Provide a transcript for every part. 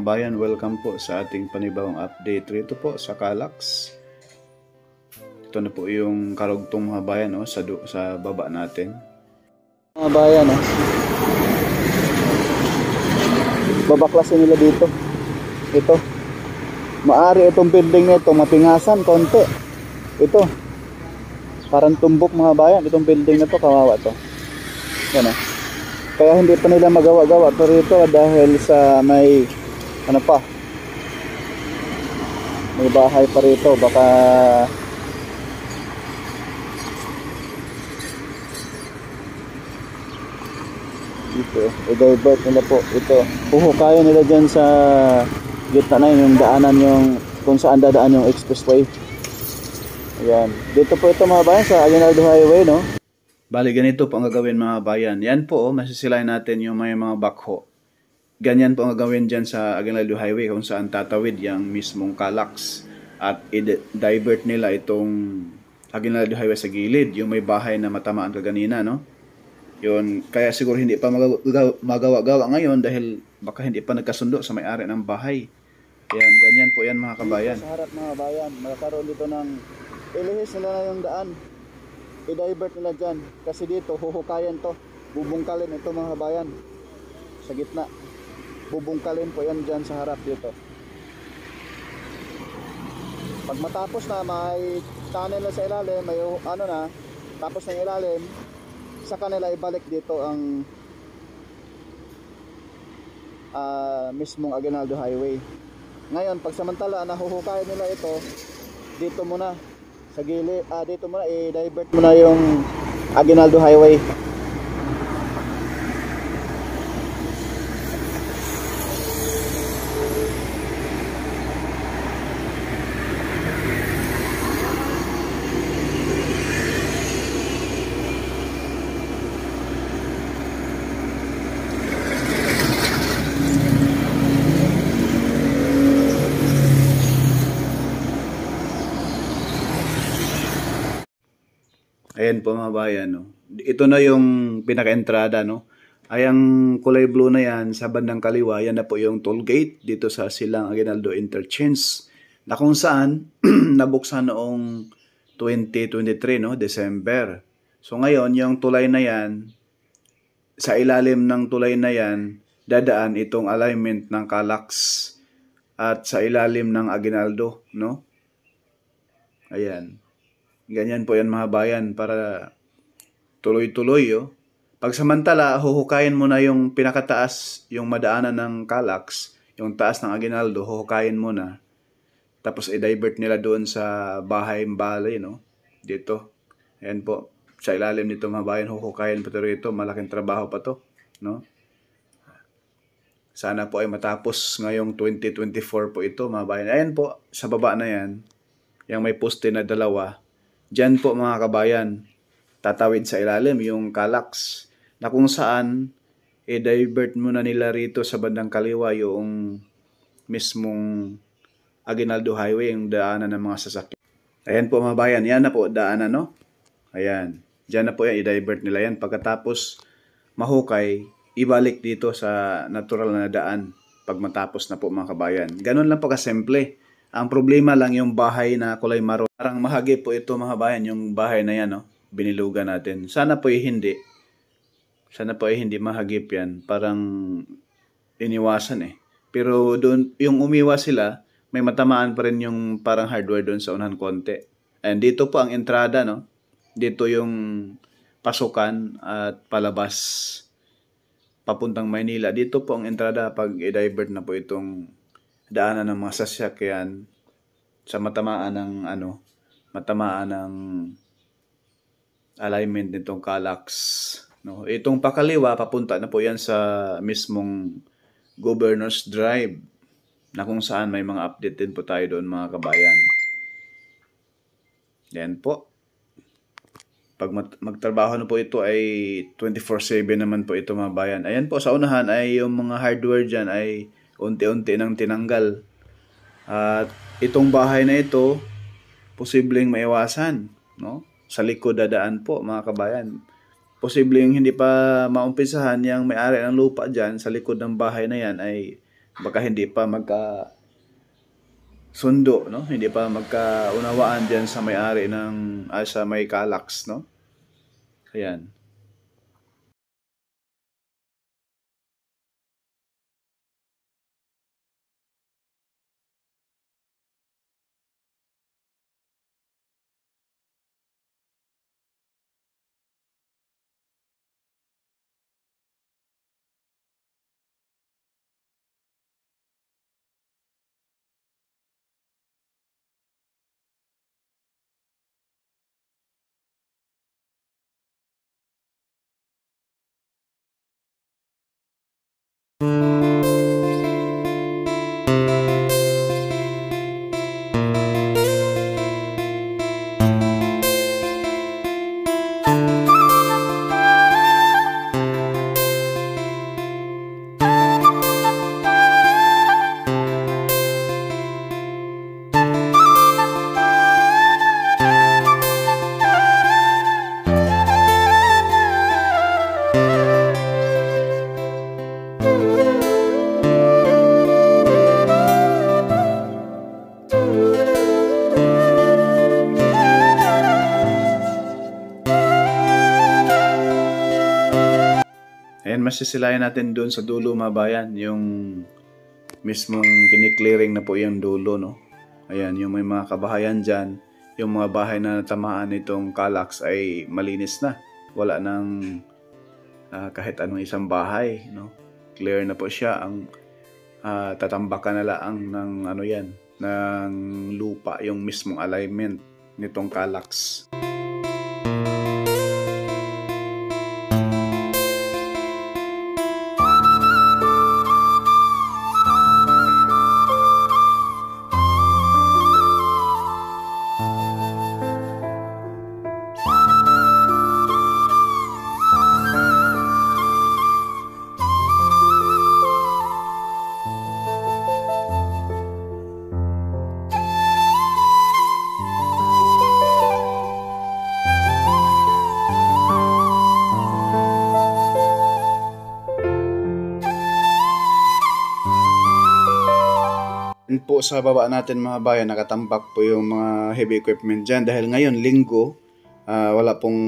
bayan, welcome po sa ating panibawang update rito po sa Calax. Ito na po yung karugtong mga bayan sa baba natin. Mga bayan, babaklasin nila dito. Ito. Maari itong building nito mapingasan konti. Ito. Parang tumbok mga bayan, itong building na to, kawawa to. Yan Kaya hindi pa nila magawa-gawa to rito dahil sa may may bahay pa rito, baka dito i-divert nila po ito. Huhukayan nila dyan sa gitna na yung daanan, yung kung saan dadaan yung expressway. Ayan, dito po ito mga bayan sa Aguinaldo Highway, no? Bali, ganito po ang gagawin mga bayan. Yan po, masisilayan natin yung may mga backhoe. Ganyan po ang gagawin dyan sa Aguinaldo Highway kung saan tatawid yung mismong Calax. At i-divert nila itong Aguinaldo Highway sa gilid, yung may bahay na matamaan kaganina, no? Yun, kaya siguro hindi pa magawa-gawa ngayon dahil baka hindi pa nagkasundo sa may-ari ng bahay. Yan, ganyan po yan mga kabayan. Sa harap mga bayan, magkakaroon dito ng ilihis nila na yung daan. I-divert nila dyan kasi dito huhukayan to, bubungkalin ito mga bayan sa gitna, bubungkalin po yan dyan sa harap dito. Pag matapos na may tunnel na sa ilalim, may tapos na ilalim, sa kanila ibalik dito ang mismong Aguinaldo Highway. Ngayon pag samantala nahuhukayan nila ito dito muna sa gilid, dito muna i-divert muna yung Aguinaldo Highway. Ayan po mga bayan, no? Ito na yung pinaka-entrada, no? Ay ang kulay blue na yan sa bandang kaliwa, yan na po yung toll gate dito sa Silang Aguinaldo Interchange, na kung saan nabuksan noong 2023, no? December. So ngayon, yung tulay na yan, sa ilalim ng tulay na yan, dadaan itong alignment ng Calax at sa ilalim ng Aguinaldo, no? Ayan. Ganyan po yan mga bayan para tuloy-tuloy. Pagsamantala, huhukayin mo na yung pinakataas, yung madaanan ng Calax, yung taas ng Aguinaldo, huhukayin mo na. Tapos i-divert nila doon sa bahay-balay, no? Dito. Ayan po. Sa ilalim nito mga bayan, huhukayin pa ito rito. Malaking trabaho pa to, no? Sana po ay matapos ngayong 2024 po ito mga bayan. Ayan po, sa baba na yan, yung may poste na dalawa. Diyan po mga kabayan, tatawid sa ilalim yung Calax na kung saan i-divert muna nila rito sa bandang kaliwa yung mismong Aguinaldo Highway, yung daanan ng mga sasakyan. Ayan po mga bayan, yan na po daanan, no? Ayan, diyan na po yan, i-divert nila yan. Pagkatapos mahukay, ibalik dito sa natural na daan pag matapos na po mga kabayan. Ganun lang po kasimple. Ang problema lang yung bahay na kulay maroon. Parang mahagip po ito mga bayan, yung bahay na yan, no? Binilugan natin. Sana po hindi. Sana po hindi mahagip yan. Parang iniwasan Pero doon, yung umiwas sila, may matamaan pa rin yung parang hardware doon sa unahan konti. And dito po ang entrada, no? Dito yung pasukan at palabas papuntang Maynila. Dito po ang entrada pag i-divert na po itong daanan ng mga sasakyan sa matamaan ng alignment nitong Calax, no? Itong pakaliwa papunta na po yan sa mismong Governor's Drive na kung saan may mga update din po tayo doon mga kabayan. Yan po. Pag magtrabaho na po ito ay 24/7 naman po ito mga bayan. Ayan po, sa unahan ay yung mga hardware dyan ay unti-unti nang tinanggal. At itong bahay na ito, posibleng maiwasan, no? Sa likod dadaan po mga kabayan. Posibleng hindi pa maumpisahan yung may-ari ng lupa dyan sa likod ng bahay na yan ay baka hindi pa sundo, no? Hindi pa magkaunawaan diyan sa may-ari ng sa may Calax, no? Ayan. Ayan, masisilayan natin doon sa dulo mga bayan, yung mismong kiniklearing na po yung dulo, no? Ayan, yung may mga kabahayan dyan, yung mga bahay na natamaan nitong Calax ay malinis na. Wala nang kahit anong isang bahay, no? Clear na po siya. Ang tatambakan na lang ng ng lupa, yung mismong alignment nitong Calax. Po sa baba natin mga bayan, nakatambak po yung mga heavy equipment dyan dahil ngayon linggo, wala pong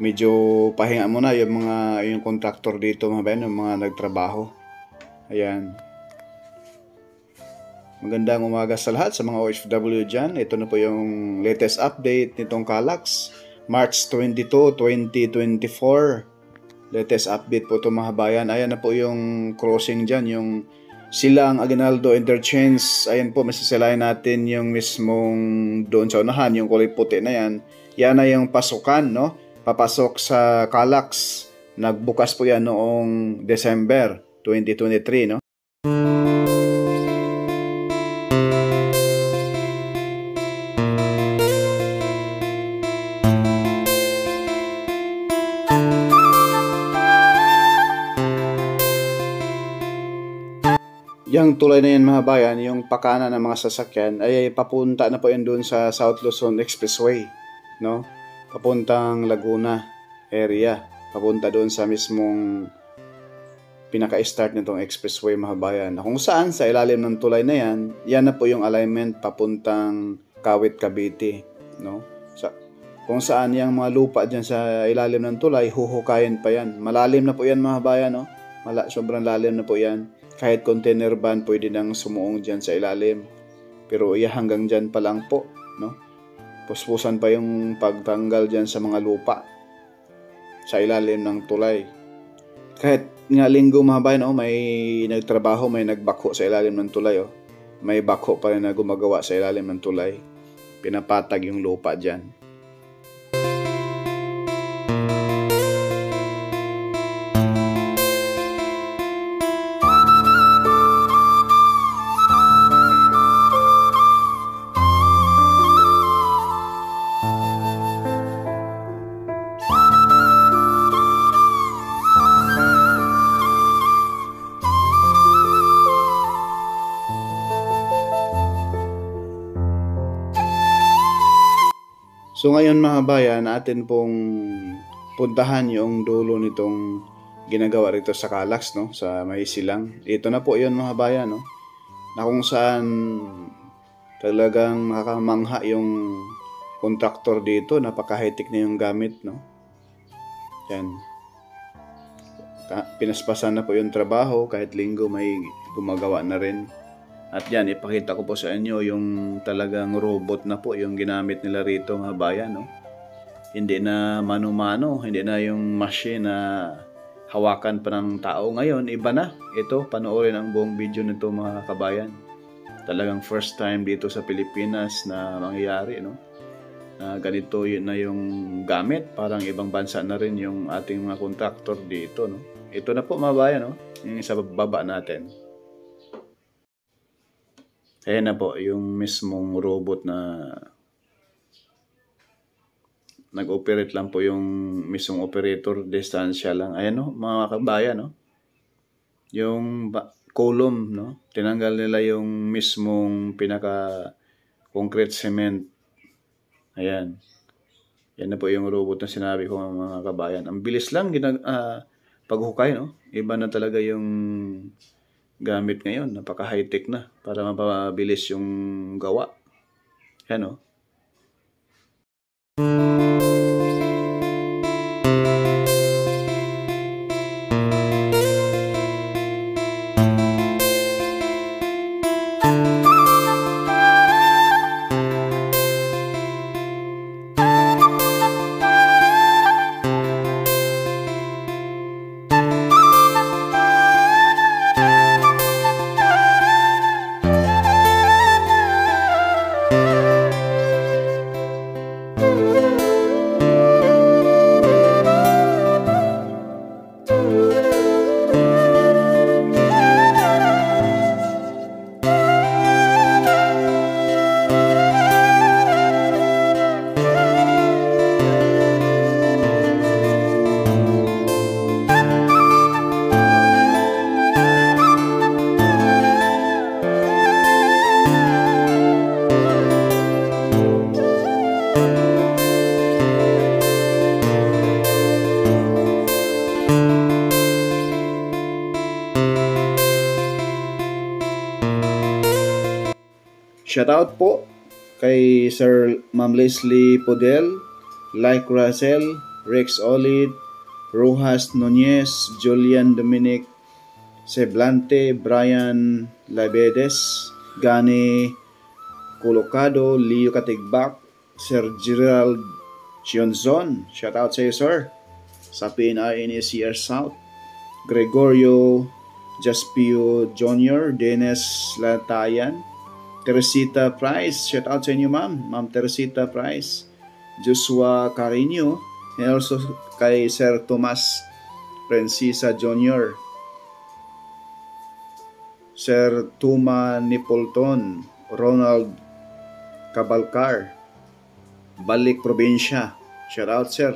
medyo pahinga muna yung contractor dito mga bayan, yung mga nagtrabaho. Ayan. Magandang umaga sa lahat sa mga OFW dyan. Ito na po yung latest update nitong Calax, March 22, 2024. Latest update po ito mga bayan. Ayan na po yung crossing dyan, yung Silang Aguinaldo Interchange. Ayan po, masisilayan natin yung mismong doon sa unahan, yung kulay puti na yan. Yan na yung pasukan, no? Papasok sa Calax. Nagbukas po yan noong December 2023, no? Yung tulay na yan mga bayan, yung pakana ng mga sasakyan ay papunta na po yan doon sa South Luzon Expressway, no? Papuntang Laguna area, papunta doon sa mismong pinaka-start nitong expressway mga bayan. Kung saan sa ilalim ng tulay na yan, yan na po yung alignment papuntang Kawit, Cavite, no? Kung saan yung mga lupa dyan sa ilalim ng tulay, huhukayin pa yan. Malalim na po yan mga bayan, no? Sobrang lalim na po yan. Kahit container van pwede nang sumuong dyan sa ilalim. Pero hanggang dyan pa lang po, no? Puspusan pa yung pagtanggal dyan sa mga lupa sa ilalim ng tulay. Kahit nga linggo mga bayan, may nagtrabaho, may nagbako sa ilalim ng tulay. May bako pa rin na gumagawa sa ilalim ng tulay. Pinapatag yung lupa dyan. So ngayon mga bayan, atin pong puntahan yung dulo nitong ginagawa rito sa Calax, no? Sa may silang. Ito na po yun mga bayan, no? Na kung saan talagang nakakamangha yung contractor dito. Napaka-high-tech na yung gamit, no? Yan. Pinaspasan na po yung trabaho. Kahit linggo may gumagawa na rin. At yan, ipakita ko po sa inyo yung talagang robot na po yung ginamit nila rito mga bayan, no? Hindi na mano-mano, hindi na yung machine na hawakan pa ng tao. Ngayon, iba na. Ito, panoorin ang buong video nito mga kabayan. Talagang first time dito sa Pilipinas na mangyayari, no? Na ganito yun na yung gamit. Parang ibang bansa na rin yung ating mga contractor dito, no? Ito na po mga bayan, no? Yung sa baba natin. Ayan na po, yung mismong robot na nag-operate lang po yung mismong operator, distansya lang. Ayan no, mga kabayan, no? Yung column, no? Tinanggal nila yung mismong pinaka-concrete cement. Ayan. Yan na po yung robot na sinabi ko mga kabayan. Ang bilis lang paghukay, no? Iba na talaga yung gamit ngayon, napaka-high-tech na para mapabilis yung gawa. Yan, no? Shoutout po kay Sir Ma'am Leslie Podel, Like Russell, Rex Olid, Rojas Nunez, Julian Dominic Seblante, Brian Labedes, Gani Colocado, Leo Katigbak, Sir Gerald Chionzon. Shoutout sa iyo, sir. Sa PNINECR South, Gregorio Jaspio Jr., Dennis Latayan, Teresita Price, shout out sa inyo Ma'am Teresita Price, Joshua Carino, and also kay Sir Tomas Francisa Jr., Sir Tuma Nipolton, Ronald Cabalcar, Balik Probinsya, shout out sir,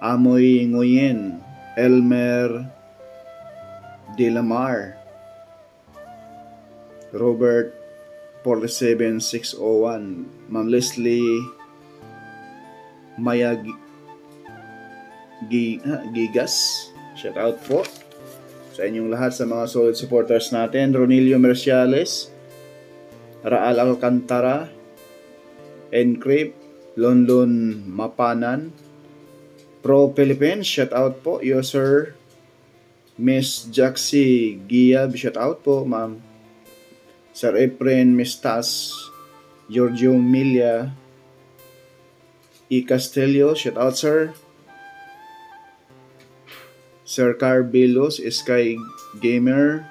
Amoy Nguyen, Elmer Dilamar, Robert 47601, Ma'am Leslie Maya Gigas, shout out po sa inyong lahat sa mga solid supporters natin. Ronilio Merciales, Raal Alcantara, Encrypt, Lonlon Mapanan, Pro Philippines, shout out po user Miss Jaxie Giab, shout out po ma'am. Sir Efren Mistas, Giorgio Milia, E. Castillo, shout out sir. Sir Carbelos, Sky Gamer,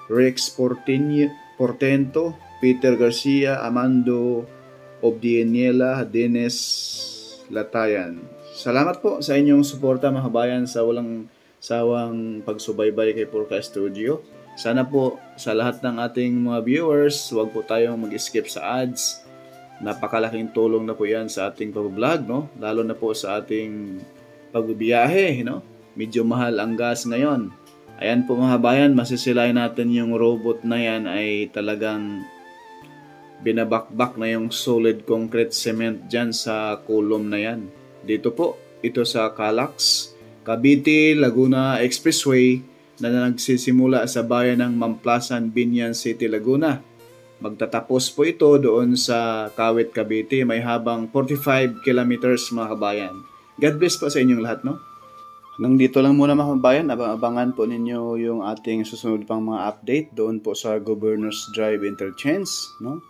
Rex Portento, Peter Garcia, Amando Obdieniela, Dennis Latayan. Salamat po sa inyong suporta mga kabayan, sa walang sawang pagsubaybay kay Purka Studio. Sana po sa lahat ng ating mga viewers, huwag po tayong mag-skip sa ads. Napakalaking tulong na po yan sa ating pag-vlog, no? Lalo na po sa ating pagbibiyahe, no? Medyo mahal ang gas ngayon. Ayan po mga bayan, masisilayan natin yung robot na yan ay talagang binabakbak na yung solid concrete cement dyan sa column na yan. Dito po, ito sa Calax Cavite, Laguna Expressway na nagsisimula sa bayan ng Mamplasan, Binyan City, Laguna. Magtatapos po ito doon sa Kawit, Cavite. May habang 45 kilometers mga kabayan. God bless po sa inyong lahat, no? Hanggang dito lang muna mga kabayan. Abangan po ninyo yung ating susunod pang mga update doon po sa Governor's Drive Interchange, no?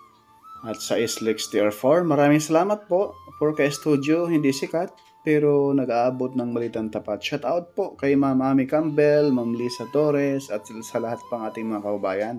At sa SLEX TR4. Maraming salamat po for kay Studio. Hindi sikat pero nag-aabot ng Balitang Tapat. Shout out po kay Ma'am Ami Campbell, Ma'am Lisa Torres at sa lahat pang ating mga kababayan.